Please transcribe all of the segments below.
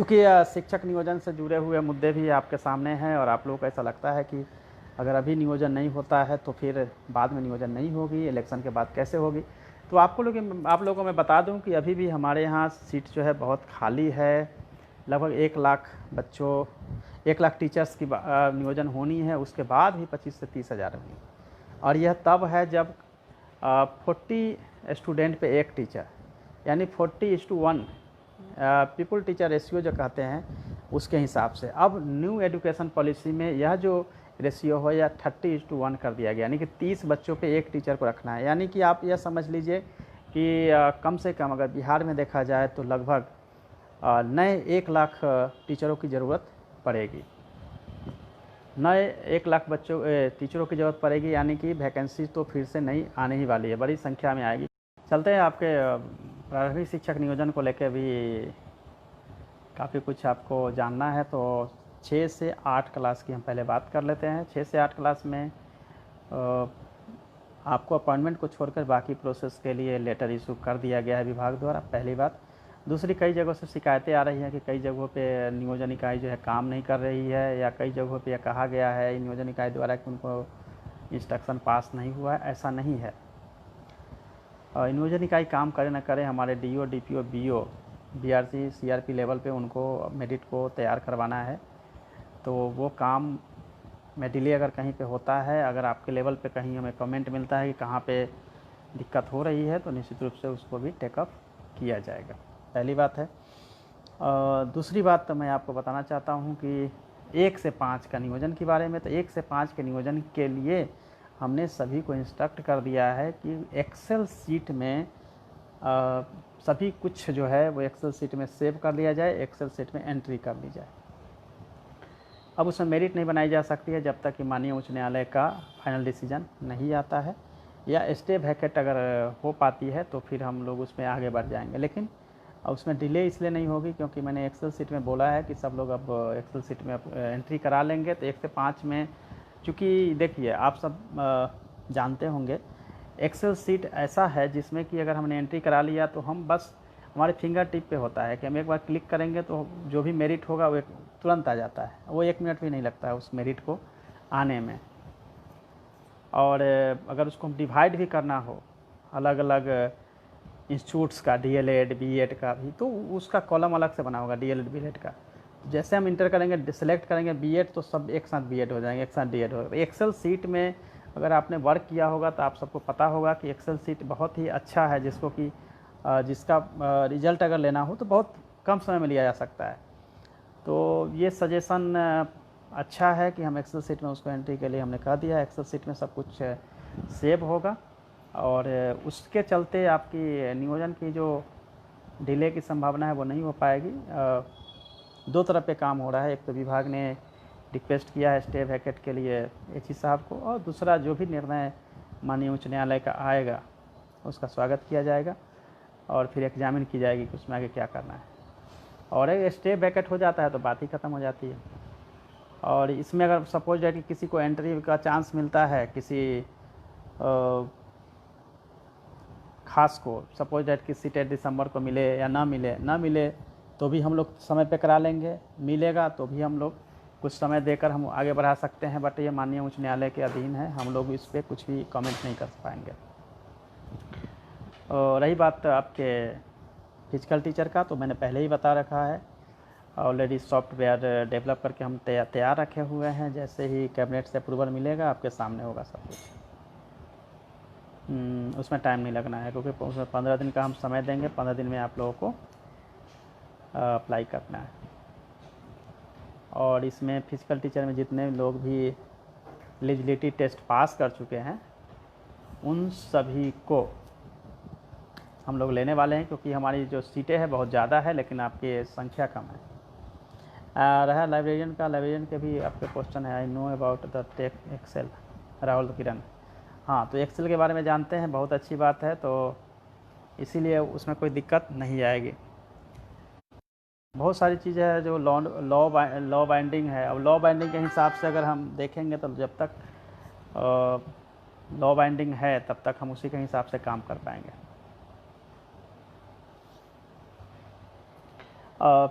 चूँकि शिक्षक नियोजन से जुड़े हुए मुद्दे भी आपके सामने हैं और आप लोगों को ऐसा लगता है कि अगर अभी नियोजन नहीं होता है तो फिर बाद में नियोजन नहीं होगी, इलेक्शन के बाद कैसे होगी। तो आप लोगों को मैं बता दूं कि अभी भी हमारे यहाँ सीट जो है बहुत खाली है। लगभग 1 लाख बच्चों 1 लाख टीचर्स की नियोजन होनी है, उसके बाद ही 25 से 30 हज़ार होंगी। और यह तब है जब 40 स्टूडेंट पे 1 टीचर, यानी 40:1 पीपल टीचर रेशियो जो कहते हैं उसके हिसाब से। अब न्यू एजुकेशन पॉलिसी में यह जो रेशियो हो या 30:1 कर दिया गया, यानी कि 30 बच्चों पे 1 टीचर को रखना है। यानी कि आप यह समझ लीजिए कि कम से कम अगर बिहार में देखा जाए तो लगभग नए 1 लाख टीचरों की ज़रूरत पड़ेगी। नए 1 लाख टीचरों की ज़रूरत पड़ेगी, यानी कि वैकेंसी तो फिर से नहीं आने ही वाली है, बड़ी संख्या में आएगी। चलते हैं आपके प्रारंभिक शिक्षक नियोजन को लेकर भी काफ़ी कुछ आपको जानना है। तो 6 से 8 क्लास की हम पहले बात कर लेते हैं। 6 से 8 क्लास में आपको अपॉइंटमेंट को छोड़कर बाकी प्रोसेस के लिए लेटर इशू कर दिया गया है विभाग द्वारा, पहली बात। दूसरी, कई जगहों से शिकायतें आ रही हैं कि कई जगहों पे नियोजन इकाई जो है काम नहीं कर रही है, या कई जगहों पे यह कहा गया है नियोजन इकाई द्वारा कि उनको इंस्ट्रक्शन पास नहीं हुआ है। ऐसा नहीं है। नियोजन इकाई काम करे न करे, हमारे DO, DPO, BO, BRC, CRP level पे उनको मेरिट को तैयार करवाना है। तो वो काम में डिले अगर कहीं पे होता है, अगर आपके लेवल पे कहीं हमें कमेंट मिलता है कि कहाँ पे दिक्कत हो रही है, तो निश्चित रूप से उसको भी टेकअप किया जाएगा, पहली बात है। दूसरी बात तो मैं आपको बताना चाहता हूँ कि 1 से 5 का नियोजन के बारे में। तो 1 से 5 के नियोजन के लिए हमने सभी को इंस्ट्रक्ट कर दिया है कि एक्सेल सीट में सभी कुछ जो है वो एक्सेल सीट में सेव कर लिया जाए, एक्सेल सीट में एंट्री कर ली जाए। अब उसमें मेरिट नहीं बनाई जा सकती है जब तक कि माननीय उच्च न्यायालय का फाइनल डिसीजन नहीं आता है, या स्टे वैकेट अगर हो पाती है तो फिर हम लोग उसमें आगे बढ़ जाएंगे। लेकिन उसमें डिले इसलिए नहीं होगी क्योंकि मैंने एक्सेल सीट में बोला है कि सब लोग अब एक्सेल सीट में एंट्री करा लेंगे। तो 1 से 5 में, चूँकि देखिए आप सब जानते होंगे, एक्सेल सीट ऐसा है जिसमें कि अगर हमने एंट्री करा लिया तो हम बस हमारे फिंगर टिप पे होता है कि हम एक बार क्लिक करेंगे तो जो भी मेरिट होगा वो तुरंत आ जाता है। वो 1 मिनट भी नहीं लगता है उस मेरिट को आने में। और अगर उसको हम डिवाइड भी करना हो अलग अलग इंस्टीट्यूट्स का, डीएलएड, बीएड का भी, तो उसका कॉलम अलग से बना होगा डीएलएड, बीएड का। जैसे हम इंटर करेंगे, सेलेक्ट करेंगे बीएड, तो सब एक साथ बीएड हो जाएंगे, एक साथ डीएड होगा। एक्सेल सीट में अगर आपने वर्क किया होगा तो आप सबको पता होगा कि एक्सेल सीट बहुत ही अच्छा है, जिसको कि जिसका रिजल्ट अगर लेना हो तो बहुत कम समय में लिया जा सकता है। तो ये सजेशन अच्छा है कि हम एक्सेल सीट में उसको एंट्री के लिए हमने कह दिया है। एक्सेल सीट में सब कुछ सेव होगा और उसके चलते आपकी नियोजन की जो डिले की संभावना है वो नहीं हो पाएगी। 2 तरह पे काम हो रहा है। एक तो विभाग ने रिक्वेस्ट किया है स्टे वैकेट के लिए एचई साहब को, और दूसरा जो भी निर्णय माननीय उच्च न्यायालय का आएगा उसका स्वागत किया जाएगा और फिर एग्जामिन की जाएगी कि उसमें आगे क्या करना है। और एक स्टे वैकेट हो जाता है तो बात ही ख़त्म हो जाती है। और इसमें अगर सपोज है कि किसी को एंट्री का चांस मिलता है, किसी खास को, सपोज डेट कि सीट दिसंबर को मिले या ना मिले तो भी हम लोग समय पे करा लेंगे, मिलेगा तो भी हम लोग कुछ समय देकर हम आगे बढ़ा सकते हैं। बट ये माननीय उच्च न्यायालय के अधीन है, हम लोग इस पर कुछ भी कमेंट नहीं कर पाएंगे। और रही बात आपके फिजिकल टीचर का, तो मैंने पहले ही बता रखा है, ऑलरेडी सॉफ्टवेयर डेवलप करके हम तैयार रखे हुए हैं। जैसे ही कैबिनेट से अप्रूवल मिलेगा आपके सामने होगा सब कुछ। उसमें टाइम नहीं लगना है क्योंकि उसमें 15 दिन का हम समय देंगे। 15 दिन में आप लोगों को अप्लाई करना है। और इसमें फिजिकल टीचर में जितने लोग भी एलिजिबिलिटी टेस्ट पास कर चुके हैं उन सभी को हम लोग लेने वाले हैं, क्योंकि हमारी जो सीटें हैं बहुत ज़्यादा है लेकिन आपकी संख्या कम है। रहा लाइब्रेरियन का, लाइब्रेरियन के भी आपके क्वेश्चन है। I know about the tech Excel, Rahul Kiran. हाँ, तो एक्सेल के बारे में जानते हैं, बहुत अच्छी बात है। तो इसीलिए उसमें कोई दिक्कत नहीं आएगी। बहुत सारी चीज़ें हैं जो लॉ बाइंडिंग है। अब लॉ बाइंडिंग के हिसाब से अगर हम देखेंगे तो जब तक लॉ बाइंडिंग है तब तक हम उसी के हिसाब से काम कर पाएंगे।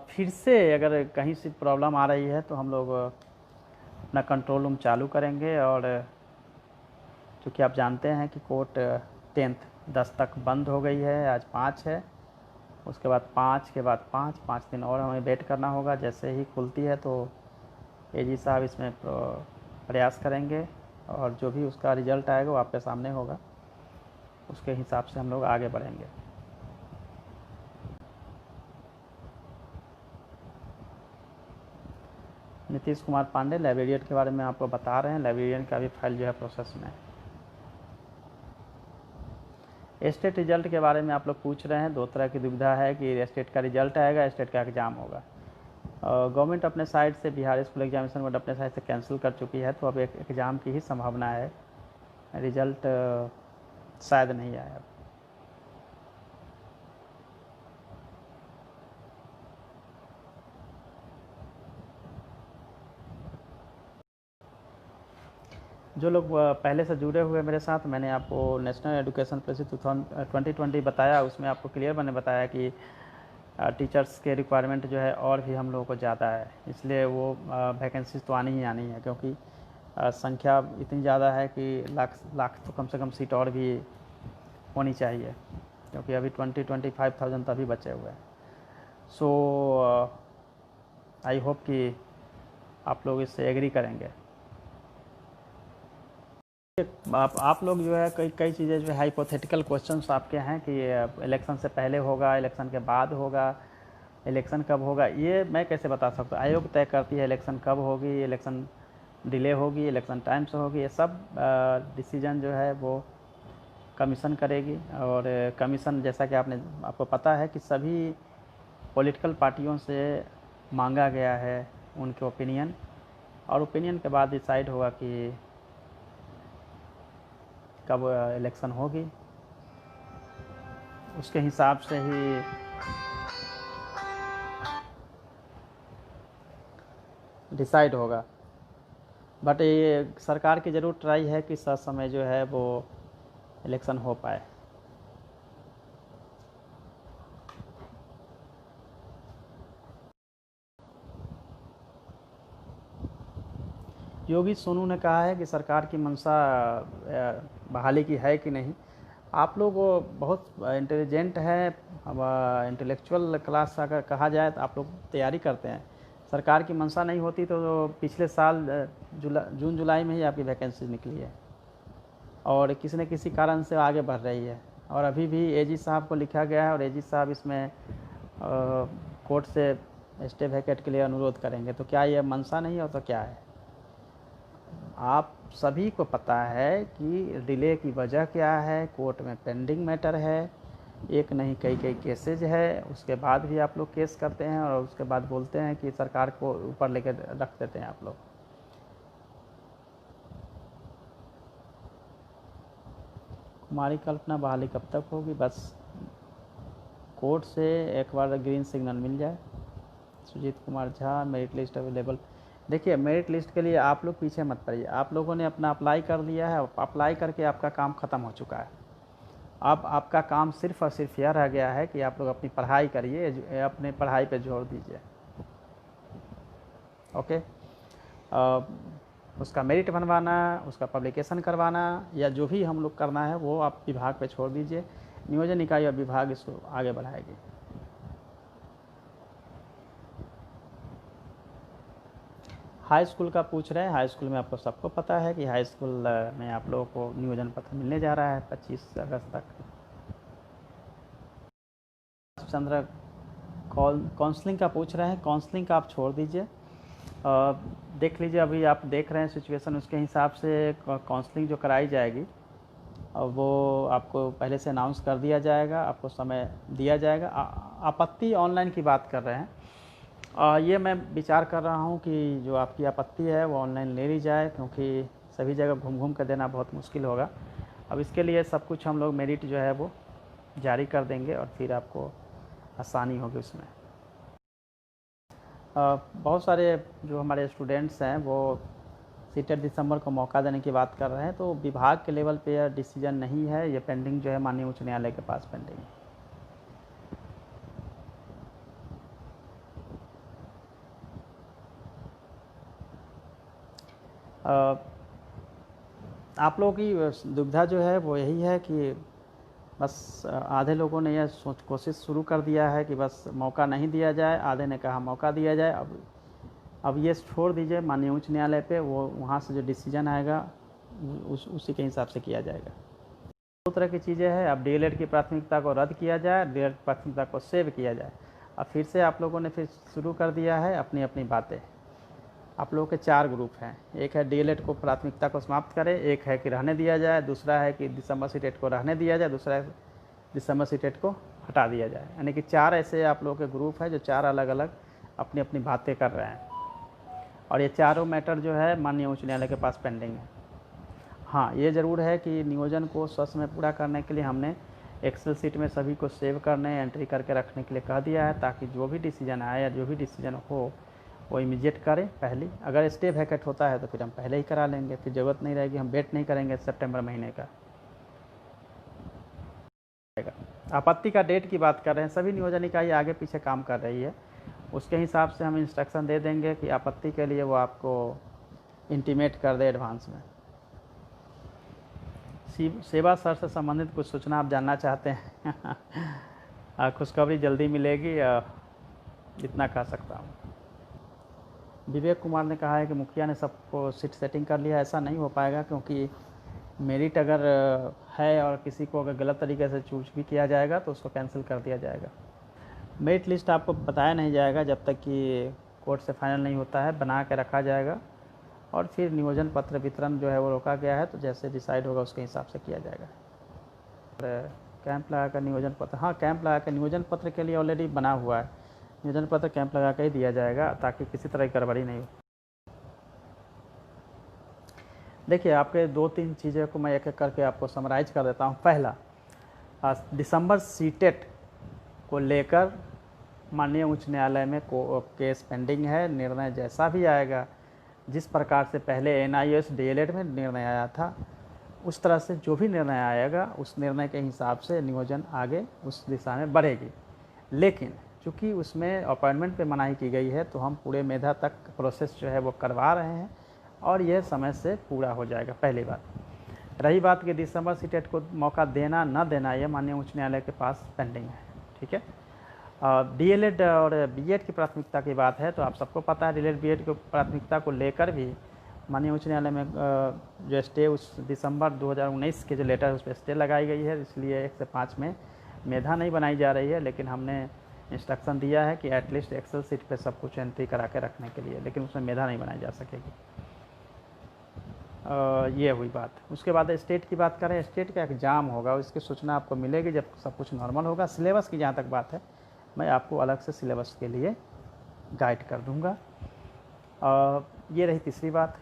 फिर से अगर कहीं से प्रॉब्लम आ रही है तो हम लोग अपना कंट्रोल रूम चालू करेंगे। और चूँकि आप जानते हैं कि कोर्ट 10 तक बंद हो गई है, आज 5 है, उसके बाद 5 के बाद 5 दिन और हमें वेट करना होगा। जैसे ही खुलती है तो एजी साहब इसमें प्रयास करेंगे और जो भी उसका रिज़ल्ट आएगा वो आपके सामने होगा, उसके हिसाब से हम लोग आगे बढ़ेंगे। नीतीश कुमार पांडे लाइब्रेरियन के बारे में आपको बता रहे हैं। लाइब्रेरियन का भी फाइल जो है प्रोसेस में है। स्टेट रिजल्ट के बारे में आप लोग पूछ रहे हैं। 2 तरह की दुविधा है कि स्टेट का रिजल्ट आएगा, स्टेट का एग्ज़ाम होगा। गवर्नमेंट अपने साइड से, बिहार स्कूल एग्जामिनेशन बोर्ड अपने साइड से कैंसिल कर चुकी है, तो अब एक एग्ज़ाम की ही संभावना है। रिजल्ट शायद नहीं आया। जो लोग पहले से जुड़े हुए मेरे साथ, मैंने आपको नेशनल एजुकेशन पॉलिसी 2020 बताया, उसमें आपको क्लियर मैंने बताया कि टीचर्स के रिक्वायरमेंट जो है और भी हम लोगों को ज़्यादा है, इसलिए वो वैकेंसीज तो आनी ही आनी है, क्योंकि संख्या इतनी ज़्यादा है कि लाख तो कम से कम सीट और भी होनी चाहिए, क्योंकि अभी 25,000 तो अभी बचे हुए हैं। सो आई होप कि आप लोग इससे एग्री करेंगे। आप लोग जो है कई चीज़ें जो है हाइपोथेटिकल क्वेश्चंस आपके हैं कि इलेक्शन से पहले होगा, इलेक्शन के बाद होगा, इलेक्शन कब होगा, ये मैं कैसे बता सकता हूँ। आयोग तय करती है इलेक्शन कब होगी, इलेक्शन डिले होगी, इलेक्शन टाइम से होगी, ये सब डिसीजन जो है वो कमीशन करेगी। और कमीशन, जैसा कि आपको पता है कि सभी पॉलिटिकल पार्टियों से मांगा गया है उनके ओपिनियन, और ओपिनियन के बाद डिसाइड होगा कि कब इलेक्शन होगी, उसके हिसाब से ही डिसाइड होगा। बट ये सरकार की ज़रूर ट्राई है कि समय जो है वो इलेक्शन हो पाए। योगी सोनू ने कहा है कि सरकार की मंशा बहाली की है कि नहीं। आप लोग बहुत इंटेलिजेंट हैं, इंटेलेक्चुअल क्लास अगर कहा जाए तो आप लोग तैयारी करते हैं। सरकार की मंशा नहीं होती तो पिछले साल जून जुलाई में ही आपकी वैकेंसी निकली है, और किसी न किसी कारण से आगे बढ़ रही है। और अभी भी एजी साहब को लिखा गया है, और एजी साहब इसमें कोर्ट से स्टे वैकेट के लिए अनुरोध करेंगे। तो क्या ये मंशा नहीं हो तो क्या है? आप सभी को पता है कि डिले की वजह क्या है। कोर्ट में पेंडिंग मैटर है, एक नहीं कई केसेज है, उसके बाद भी आप लोग केस करते हैं और उसके बाद बोलते हैं कि सरकार को ऊपर लेकर रख देते हैं आप लोग। कुमारी कल्पना बहाली कब तक होगी? बस कोर्ट से एक बार ग्रीन सिग्नल मिल जाए। Sujeet Kumar Jha, merit list available. देखिए, मेरिट लिस्ट के लिए आप लोग पीछे मत पड़िए। आप लोगों ने अपना अप्लाई कर दिया है, अप्लाई करके आपका काम ख़त्म हो चुका है। अब आपका काम सिर्फ और सिर्फ यह रह गया है कि आप लोग अपनी पढ़ाई करिए, अपने पढ़ाई पे जोर दीजिए। ओके, उसका मेरिट बनवाना, उसका पब्लिकेशन करवाना, या जो भी हम लोग करना है वो आप विभाग पे छोड़ दीजिए। नियोजन इकाई और विभाग इसको आगे बढ़ाएगी। हाई स्कूल का पूछ रहे हैं। हाई स्कूल में आपको सबको पता है कि हाई स्कूल में आप लोगों को नियोजन पत्र मिलने जा रहा है 25 अगस्त तक। चंद्र काउंसलिंग का पूछ रहे हैं। काउंसलिंग का आप छोड़ दीजिए, देख लीजिए, अभी आप देख रहे हैं सिचुएशन, उसके हिसाब से काउंसलिंग जो कराई जाएगी वो आपको पहले से अनाउंस कर दिया जाएगा, आपको समय दिया जाएगा। आपत्ति ऑनलाइन की बात कर रहे हैं, ये मैं विचार कर रहा हूँ कि जो आपकी आपत्ति है वो ऑनलाइन ले ली जाए, क्योंकि सभी जगह घूम घूम कर देना बहुत मुश्किल होगा। अब इसके लिए सब कुछ हम लोग मेरिट जो है वो जारी कर देंगे, और फिर आपको आसानी होगी उसमें। बहुत सारे जो हमारे स्टूडेंट्स हैं वो सीटेट दिसंबर को मौका देने की बात कर रहे हैं, तो विभाग के लेवल पे यह डिसीजन नहीं है, ये पेंडिंग जो है माननीय उच्च न्यायालय के पास पेंडिंग है। आप लोगों की दुविधा जो है वो यही है कि बस आधे लोगों ने यह कोशिश शुरू कर दिया है कि बस मौका नहीं दिया जाए, आधे ने कहा मौका दिया जाए। अब ये छोड़ दीजिए माननीय उच्च न्यायालय पे, वो वहाँ से जो डिसीजन आएगा उसी के हिसाब से किया जाएगा। दो तरह की चीज़ें हैं, अब डीएलएड की प्राथमिकता को रद्द किया जाए, डीएलएड की प्राथमिकता को सेव किया जाए। अब फिर से आप लोगों ने फिर शुरू कर दिया है अपनी अपनी बातें। आप लोगों के 4 ग्रुप हैं, एक है डीएलएड को प्राथमिकता को समाप्त करें, एक है कि रहने दिया जाए, दूसरा है कि दिसंबर सीटेट को रहने दिया जाए, दूसरा है दिसंबर सीटेट को हटा दिया जाए। यानी कि 4 ऐसे आप लोगों के ग्रुप हैं जो 4 अलग अलग अपनी अपनी बातें कर रहे हैं, और ये चारों मैटर जो है माननीय उच्च न्यायालय के पास पेंडिंग है। हाँ, ये ज़रूर है कि नियोजन को सच में पूरा करने के लिए हमने एक्सेल सीट में सभी को सेव करने, एंट्री करके रखने के लिए कह दिया है, ताकि जो भी डिसीजन आए या जो भी डिसीजन हो वो इमीडिएट करें पहली। अगर स्टे वैकेट होता है तो फिर हम पहले ही करा लेंगे, फिर ज़रूरत नहीं रहेगी, हम वेट नहीं करेंगे सितंबर महीने का। आपत्ति का डेट की बात कर रहे हैं, सभी नियोजन इकाई आगे पीछे काम कर रही है, उसके हिसाब से हम इंस्ट्रक्शन दे देंगे कि आपत्ति के लिए वो आपको इंटीमेट कर दे एडवांस में। सेवा सर से संबंधित कुछ सूचना आप जानना चाहते हैं? खुशखबरी जल्दी मिलेगी, इतना कह सकता हूँ। विवेक कुमार ने कहा है कि मुखिया ने सबको सीट सेटिंग कर लिया। ऐसा नहीं हो पाएगा, क्योंकि मेरिट अगर है और किसी को अगर गलत तरीके से चूज भी किया जाएगा तो उसको कैंसिल कर दिया जाएगा। मेरिट लिस्ट आपको बताया नहीं जाएगा जब तक कि कोर्ट से फाइनल नहीं होता है, बना के रखा जाएगा, और फिर नियोजन पत्र वितरण जो है वो रोका गया है, तो जैसे डिसाइड होगा उसके हिसाब से किया जाएगा। और कैंप लगा कर नियोजन पत्र, हाँ कैंप लगा कर नियोजन पत्र के लिए ऑलरेडी बना हुआ है, नियोजन पत्र कैंप लगा कर ही दिया जाएगा ताकि किसी तरह की गड़बड़ी नहीं हो। देखिए, आपके 2-3 चीज़ें को मैं एक एक करके आपको समराइज कर देता हूँ। पहला, दिसंबर सीटेट को लेकर माननीय उच्च न्यायालय में केस पेंडिंग है। निर्णय जैसा भी आएगा, जिस प्रकार से पहले एनआईएस डीएलएड में निर्णय आया था, उस तरह से जो भी निर्णय आएगा उस निर्णय के हिसाब से नियोजन आगे उस दिशा में बढ़ेगी। लेकिन चूँकि उसमें अपॉइंटमेंट पे मनाही की गई है, तो हम पूरे मेधा तक प्रोसेस जो है वो करवा रहे हैं, और यह समय से पूरा हो जाएगा। पहली बात। रही बात कि दिसंबर सीटेट को मौका देना न देना, यह माननीय उच्च न्यायालय के पास पेंडिंग है। ठीक है। डीएलएड और बीएड की प्राथमिकता की बात है, तो आप सबको पता है डीएलएड बीएड की प्राथमिकता को लेकर भी माननीय उच्च न्यायालय में जो स्टे उस दिसंबर 2019 के जो लेटर है उस पर स्टे लगाई गई है, इसलिए 1 से 5 में मेधा नहीं बनाई जा रही है। लेकिन हमने इंस्ट्रक्शन दिया है कि एटलीस्ट एक्सेल सीट पे सब कुछ एंट्री करा के रखने के लिए, लेकिन उसमें मेधा नहीं बनाई जा सकेगी। ये हुई बात। उसके बाद स्टेट की बात करें, स्टेट का एग्ज़ाम होगा, इसकी सूचना आपको मिलेगी जब सब कुछ नॉर्मल होगा। सिलेबस की जहाँ तक बात है, मैं आपको अलग से सिलेबस के लिए गाइड कर दूंगा। ये रही तीसरी बात।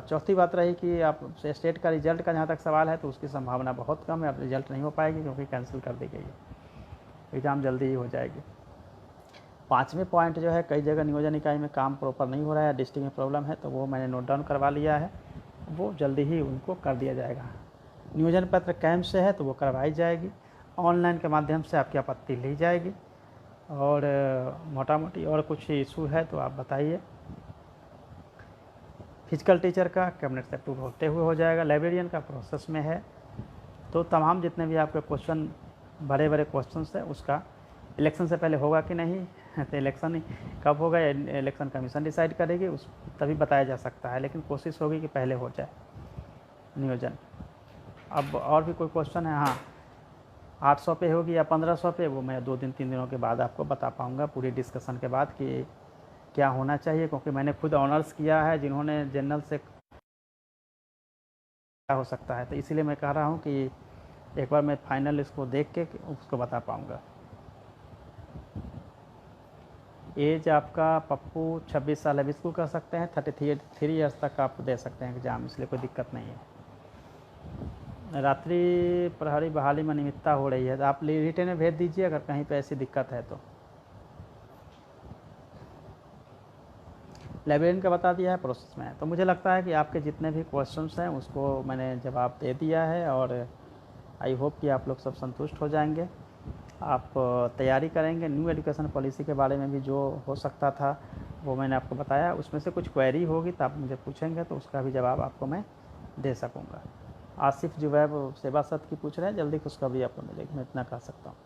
चौथी बात रही कि आप स्टेट का रिजल्ट का जहाँ तक सवाल है, तो उसकी संभावना बहुत कम है, अब रिजल्ट नहीं हो पाएगी क्योंकि कैंसिल कर दी गई है, एग्ज़ाम जल्दी ही हो जाएगी। 5वें पॉइंट जो है, कई जगह नियोजन इकाई में काम प्रॉपर नहीं हो रहा है, डिस्ट्रिक्ट में प्रॉब्लम है, तो वो मैंने नोट डाउन करवा लिया है, वो जल्दी ही उनको कर दिया जाएगा। नियोजन पत्र कैंप से है तो वो करवाई जाएगी, ऑनलाइन के माध्यम से आपकी आपत्ति ली जाएगी। और मोटा मोटी और कुछ इशू है तो आप बताइए। फिजिकल टीचर का कैबिनेट से अप्रूव होते हुए हो जाएगा, लाइब्रेरियन का प्रोसेस में है। तो तमाम जितने भी आपके क्वेश्चन, बड़े बड़े क्वेश्चन है, उसका इलेक्शन से पहले होगा कि नहीं, तो इलेक्शन कब होगा इलेक्शन कमीशन डिसाइड करेगी, उस तभी बताया जा सकता है, लेकिन कोशिश होगी कि पहले हो जाए नियोजन। अब और भी कोई क्वेश्चन है? हाँ, 800 पे होगी या 1500 पे, वो मैं 2-3 दिनों के बाद आपको बता पाऊँगा पूरी डिस्कशन के बाद कि क्या होना चाहिए, क्योंकि मैंने खुद ऑनर्स किया है जिन्होंने जनरल से क्या हो सकता है, तो इसीलिए मैं कह रहा हूँ कि एक बार मैं फाइनल इसको देख के उसको बता पाऊँगा। एज आपका पप्पू 26 साल है, बिल्कुल कर सकते हैं, 33 ईयर्स तक आप दे सकते हैं एग्ज़ाम, इसलिए कोई दिक्कत नहीं है। रात्रि प्रहरी बहाली में अनियमितता हो रही है, तो आप रिटर्न में भेज दीजिए अगर कहीं पे ऐसी दिक्कत है तो। लाइब्रेरियन का बता दिया है, प्रोसेस में है। तो मुझे लगता है कि आपके जितने भी क्वेश्चंस हैं उसको मैंने जवाब दे दिया है, और आई होप कि आप लोग सब संतुष्ट हो जाएंगे। आप तैयारी करेंगे। न्यू एजुकेशन पॉलिसी के बारे में भी जो हो सकता था वो मैंने आपको बताया। उसमें से कुछ क्वेरी होगी तो आप मुझे पूछेंगे तो उसका भी जवाब आपको मैं दे सकूँगा। आसिफ जुवैब सेवा सत की पूछ रहे हैं, जल्दी खुशखबरी आपको मिलेगी, मैं इतना कह सकता हूँ।